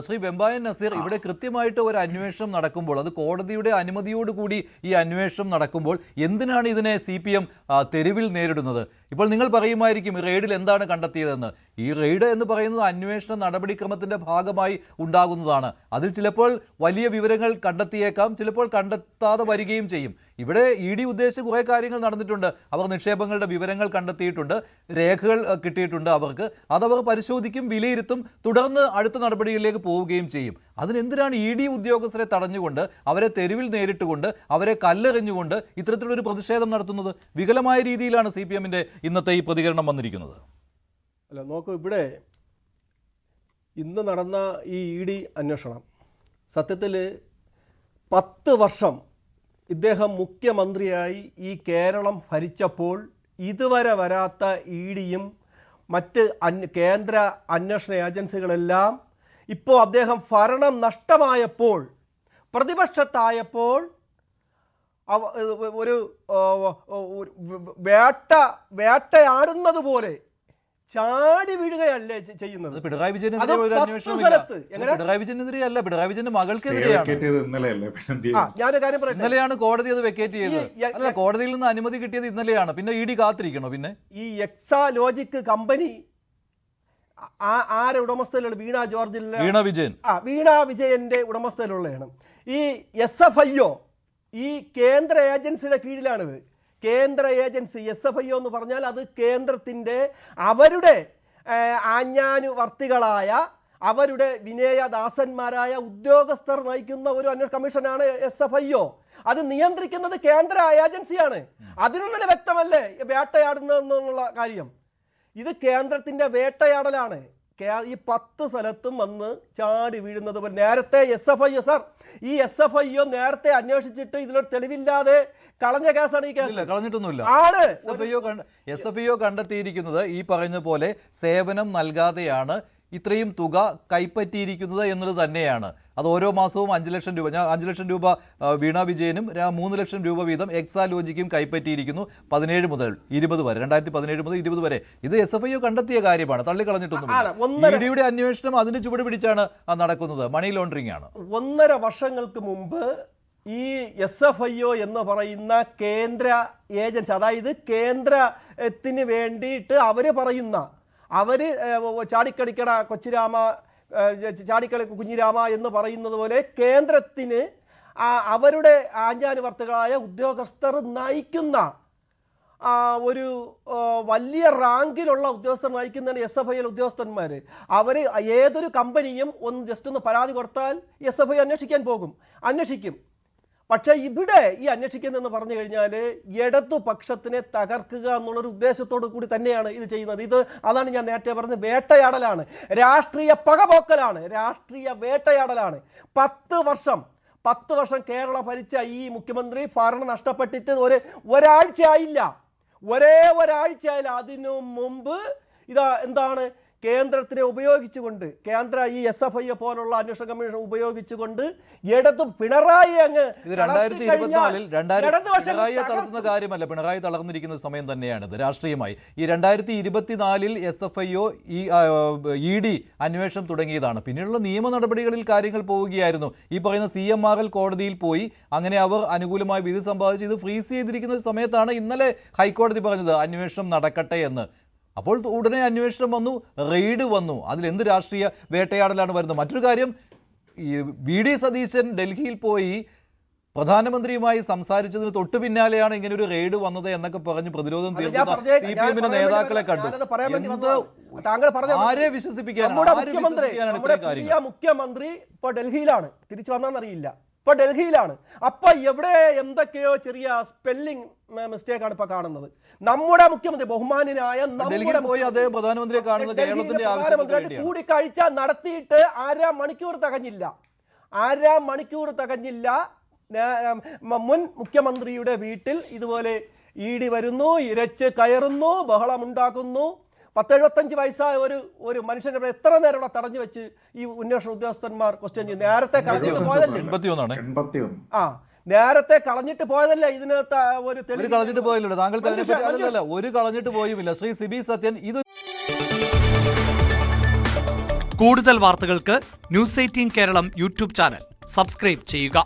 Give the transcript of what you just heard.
ശ്രീ വെമ്പായൻ നസീർ, ഇവിടെ കൃത്യമായിട്ട് ഒരു അന്വേഷണം നടക്കുമ്പോൾ, അത് കോടതിയുടെ അനുമതിയോടുകൂടി ഈ അന്വേഷണം നടക്കുമ്പോൾ എന്തിനാണ് ഇതിനെ CPM തെരുവിൽ നേരിടുന്നത്? ഇപ്പോൾ നിങ്ങൾ പറയുമായിരിക്കും ഈ റെയ്ഡിൽ എന്താണ് കണ്ടെത്തിയതെന്ന്. ഈ റെയ്ഡ് എന്ന് പറയുന്നത് അന്വേഷണ നടപടിക്രമത്തിന്റെ ഭാഗമായി ഉണ്ടാകുന്നതാണ്. അതിൽ ചിലപ്പോൾ വലിയ വിവരങ്ങൾ കണ്ടെത്തിയേക്കാം, ചിലപ്പോൾ കണ്ടെത്താതെ വരികയും ചെയ്യും. ഇവിടെ ED ഉദ്ദേശിച്ച് കുറേ കാര്യങ്ങൾ നടന്നിട്ടുണ്ട്. അവർ നിക്ഷേപങ്ങളുടെ വിവരങ്ങൾ കണ്ടെത്തിയിട്ടുണ്ട്, രേഖകൾ കിട്ടിയിട്ടുണ്ട്. അതവർ പരിശോധിക്കും, വിലയിരുത്തും, തുടർന്ന് അടുത്ത നടപടികളിലേക്ക് പോവുകയും ചെയ്യും. അതിനെന്തിനാണ് ED ഉദ്യോഗസ്ഥരെ തടഞ്ഞുകൊണ്ട്, അവരെ തെരുവിൽ നേരിട്ടുകൊണ്ട്, അവരെ കല്ലെറിഞ്ഞുകൊണ്ട് ഇത്തരത്തിലൊരു പ്രതിഷേധം നടത്തുന്നത്? വികലമായ രീതിയിലാണ് CPMന്റെ ഇന്നത്തെ ഈ പ്രതികരണം വന്നിരിക്കുന്നത്. അല്ല, നോക്കൂ, ഇവിടെ ഇന്ന് നടന്ന ഈ ED അന്വേഷണം സത്യത്തിൽ 10 വർഷം ഇദ്ദേഹം മുഖ്യമന്ത്രിയായി ഈ കേരളം ഭരിച്ചപ്പോൾ ഇതുവരെ വരാത്ത EDയും മറ്റ് കേന്ദ്ര അന്വേഷണ ഏജൻസികളെല്ലാം ഇപ്പോൾ അദ്ദേഹം ഭരണം നഷ്ടമായപ്പോൾ, പ്രതിപക്ഷത്തായപ്പോൾ ഒരു വേട്ടയാടുന്നത് പോലെ ചാടി വീഴുകയല്ലേ ചെയ്യുന്നത്. പിണറായി വിജയനെതിരെ ഒരു അന്വേഷണമില്ല. പിണറായി വിജയനെതിരെ അല്ല, പിണറായി വിജയന്റെ മകൾക്കെതിരെയാണ്. ഞാനൊരു കാര്യം പറയാം, ഇന്നലെയാണ് കോടതി അത് വെക്കേറ്റ് ചെയ്തത്. അല്ല, കോടതിയിൽ നിന്ന് അനുമതി കിട്ടിയത് ഇന്നലെയാണ്. പിന്നെ ED കാത്തിരിക്കണോ? പിന്നെ ഈ എക്സാലോജിക് കമ്പനി ആരെ ഉടമസ്ഥയിലുള്ള? വീണ വിജയന്റെ ഉടമസ്ഥയിലുള്ളതാണ്. ഈ SFIO ഈ കേന്ദ്ര ഏജൻസിയുടെ കീഴിലാണിത്. കേന്ദ്ര ഏജൻസി SFIO എന്ന് പറഞ്ഞാൽ അത് കേന്ദ്രത്തിൻ്റെ അവരുടെ ആജ്ഞാനുവർത്തികളായ, അവരുടെ വിനയദാസന്മാരായ ഉദ്യോഗസ്ഥർ നയിക്കുന്ന ഒരു അന്വേഷണ കമ്മീഷനാണ് SFIO. അത് നിയന്ത്രിക്കുന്നത് കേന്ദ്ര ഏജൻസിയാണ്. അതിനൊന്നും വ്യക്തമല്ലേ വേട്ടയാടുന്നതെന്നുള്ള കാര്യം? ഇത് കേന്ദ്രത്തിൻ്റെ വേട്ടയാടലാണ്. ഈ 10 സ്ഥലത്തും വന്ന് ചാടി വീഴുന്നത് പോലെ. നേരത്തെ SFIO ഈ SFIO നേരത്തെ അന്വേഷിച്ചിട്ട് ഇതിലൊരു തെളിവില്ലാതെ കളഞ്ഞ കേസാണ് ഈ കേസ്. കളഞ്ഞിട്ടൊന്നുമില്ല. SFIO കണ്ടെത്തിയിരിക്കുന്നത് ഈ പറയുന്ന പോലെ സേവനം നൽകാതെയാണ് ഇത്രയും തുക കൈപ്പറ്റിയിരിക്കുന്നത് എന്നുള്ളത് തന്നെയാണ്. അത് ഓരോ മാസവും 5 ലക്ഷം രൂപ, 5 ലക്ഷം രൂപ വീണ വിജയനും 3 ലക്ഷം രൂപ വീതം എക്സാലോജിക്കും കൈപ്പറ്റിയിരിക്കുന്നു 17 മുതൽ 20 വരെ, 2017 മുതൽ 20 വരെ. ഇത് SFIO കണ്ടെത്തിയ കാര്യമാണ്, തള്ളിക്കളഞ്ഞിട്ടൊന്നുമില്ല. EDയുടെ അന്വേഷണം അതിന് ചുവട് പിടിച്ചാണ് നടക്കുന്നത്. മണി ലോണ്ടറിംഗ് ആണ്. 1.5 വർഷങ്ങൾക്ക് മുമ്പ് ഈ SFIO എന്ന് പറയുന്ന കേന്ദ്ര ഏജൻസി, അതായത് കേന്ദ്രത്തിന് വേണ്ടിയിട്ട് അവർ പറയുന്ന, അവർ ചാടിക്കടിക്കട കൊച്ചിരാമ, ചാടിക്കളി കുഞ്ഞിരാമ എന്ന് പറയുന്നത് പോലെ കേന്ദ്രത്തിന് അവരുടെ ആജ്ഞാനുവർത്തികളായ ഉദ്യോഗസ്ഥർ നയിക്കുന്ന ഒരു വലിയ റാങ്കിലുള്ള ഉദ്യോഗസ്ഥർ നയിക്കുന്നതാണ് SFIO ഉദ്യോഗസ്ഥന്മാർ. അവർ ഏതൊരു കമ്പനിയും ജസ്റ്റ് ഒന്ന് പരാതി കൊടുത്താൽ SFIO അന്വേഷിക്കും. പക്ഷേ ഇവിടെ ഈ അന്വേഷിക്കുന്നതെന്ന് പറഞ്ഞു കഴിഞ്ഞാൽ ഇടതുപക്ഷത്തിനെ തകർക്കുക എന്നുള്ളൊരു ഉദ്ദേശത്തോടു കൂടി തന്നെയാണ് ഇത് ചെയ്യുന്നത്. അതാണ് ഞാൻ നേരത്തെ പറഞ്ഞത്, വേട്ടയാടലാണ്, രാഷ്ട്രീയ പകപോക്കലാണ്, രാഷ്ട്രീയ വേട്ടയാടലാണ്. 10 വർഷം കേരളം ഭരിച്ച ഈ മുഖ്യമന്ത്രി ഭരണം നഷ്ടപ്പെട്ടിട്ട് ഒരാഴ്ചയായില്ല. ഒരാഴ്ചയായില്ല. അതിനു മുമ്പ് എന്താണ് കേന്ദ്രത്തിനെ ഉപയോഗിച്ചുകൊണ്ട്, ഈ SFIO പോലുള്ള അന്വേഷണ കമ്മീഷൻ ഉപയോഗിച്ചുകൊണ്ട് പിണറായി അങ്ങ് 2024 തളർത്തുന്ന കാര്യമല്ല, പിണറായി തളർന്നിരിക്കുന്ന സമയം തന്നെയാണിത് രാഷ്ട്രീയമായി. ഈ 2024 SFIO ED അന്വേഷണം തുടങ്ങിയതാണ്. പിന്നീടുള്ള നിയമ നടപടികളിൽ കാര്യങ്ങൾ പോവുകയായിരുന്നു. ഈ പറയുന്ന CMRL കോടതിയിൽ പോയി, അങ്ങനെ അവർ അനുകൂലമായ വിധി സമ്പാദിച്ച് ഇത് ഫ്രീസ് ചെയ്തിരിക്കുന്ന സമയത്താണ് ഇന്നലെ ഹൈക്കോടതി പറഞ്ഞത് അന്വേഷണം നടക്കട്ടെ എന്ന്. അപ്പോൾ ഉടനെ അന്വേഷണം വന്നു, റെയ്ഡ് വന്നു. അതിലെന്ത് രാഷ്ട്രീയ വേട്ടയാടലാണ് വരുന്നത്? മറ്റൊരു കാര്യം, ഈ VD സതീശൻ ഡൽഹിയിൽ പോയി പ്രധാനമന്ത്രിയുമായി സംസാരിച്ചതിന് തൊട്ടു പിന്നാലെയാണ് ഇങ്ങനെ ഒരു റെയ്ഡ് വന്നത് എന്നൊക്കെ പറഞ്ഞ് പ്രതിരോധം തീർക്കുന്ന CPMന്റെ നേതാക്കളെ കണ്ടു. ആരെ വിശ്വസിപ്പിക്കാനാണ്? മുഖ്യമന്ത്രി ഇപ്പോൾ ഡൽഹിയിലാണ്, തിരിച്ചു വന്നാന്നറിയില്ല. ഇപ്പോൾ ഡൽഹിയിലാണ്. അപ്പോൾ എവിടെ എന്തൊക്കെയോ ചെറിയ സ്പെല്ലിംഗ് മിസ്റ്റേക്കാണ് ഇപ്പോൾ കാണുന്നത്. നമ്മുടെ മുഖ്യമന്ത്രി, ബഹുമാന്യനായ പ്രധാനമന്ത്രിയായിട്ട് കൂടിക്കാഴ്ച നടത്തിയിട്ട് 1/2 മണിക്കൂർ തികഞ്ഞില്ല. മുൻ മുഖ്യമന്ത്രിയുടെ വീട്ടിൽ ഇതുപോലെ ED വരുന്നു, ഇരച്ച് കയറുന്നു, ബഹളമുണ്ടാക്കുന്നു. 10-75 വയസ്സായ ഒരു മനുഷ്യനെ എത്ര നേരം തടഞ്ഞു വെച്ച് ഈ അന്വേഷണ ഉദ്യോഗസ്ഥന്മാർ ക്വസ്റ്റ്യൻ ചെയ്യും. നേരത്തെ കളഞ്ഞിട്ട് പോയതല്ലേ? നേരത്തെ കളഞ്ഞിട്ട് പോയതല്ലേ? ഇതിനകത്ത് ഒരു തെളിവ് കളഞ്ഞിട്ട് പോയല്ലോ. താങ്കൾ ഒരു കളഞ്ഞിട്ട് പോയുമില്ല. ശ്രീ സിബി സത്യൻ, ഇത് കൂടുതൽ വാർത്തകൾക്ക് news 18 Keralam YouTube channel subscribe ചെയ്യുക.